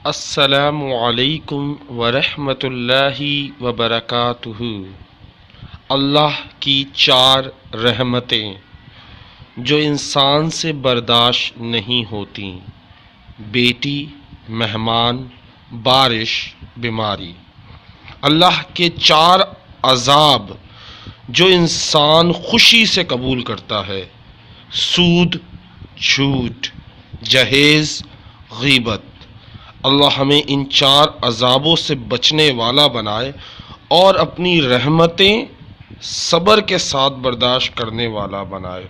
السلام علیکم ورحمۃ اللہ وبرکاتہ۔ اللہ کی 4 رحمتیں جو انسان سے برداشت نہیں ہوتی: بیٹی، مہمان، بارش، بیماری۔ اللہ کے 4 عذاب جو انسان خوشی سے قبول کرتا ہے: سود، جھوٹ، جہیز، غیبت۔ اللہ ہمیں ان 4 عذابوں سے بچنے والا بنائے اور اپنی رحمتیں صبر کے ساتھ برداشت کرنے والا بنائے۔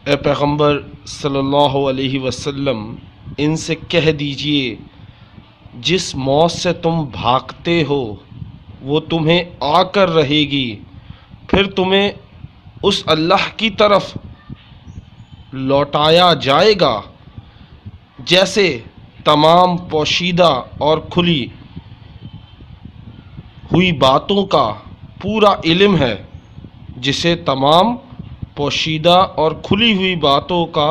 اے پیغمبر صلی اللہ علیہ وسلم، ان سے کہہ دیجئے جس موت سے تم بھاگتے ہو وہ تمہیں آ کر رہے گی، پھر تمہیں اس اللہ کی طرف لوٹایا جائے گا جیسے تمام پوشیدہ اور کھلی ہوئی باتوں کا پورا علم ہے، جسے تمام پوشیدہ اور کھلی ہوئی باتوں کا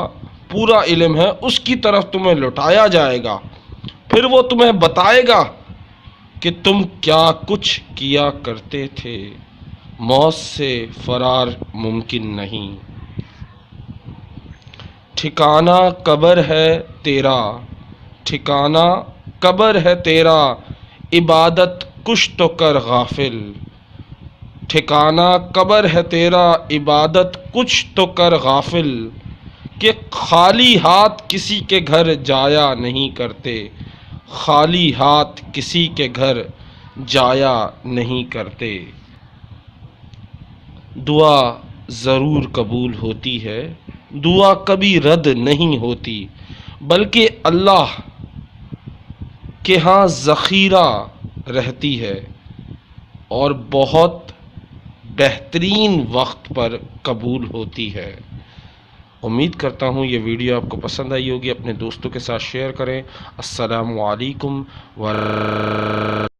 پورا علم ہے، اس کی طرف تمہیں لوٹایا جائے گا، پھر وہ تمہیں بتائے گا کہ تم کیا کچھ کیا کرتے تھے۔ موت سے فرار ممکن نہیں۔ ٹھکانہ قبر ہے تیرا، ٹھکانہ قبر ہے تیرا، عبادت کچھ تو کر غافل۔ ٹھکانہ قبر ہے تیرا، عبادت کچھ تو کر غافل، کہ خالی ہاتھ کسی کے گھر جایا نہیں کرتے، خالی ہاتھ کسی کے گھر جایا نہیں کرتے۔ دعا ضرور قبول ہوتی ہے، دعا کبھی رد نہیں ہوتی، بلکہ اللہ کے ہاں ذخیرہ رہتی ہے اور بہت بہترین وقت پر قبول ہوتی ہے۔ امید کرتا ہوں یہ ویڈیو آپ کو پسند آئی ہوگی، اپنے دوستوں کے ساتھ شیئر کریں۔ السلام علیکم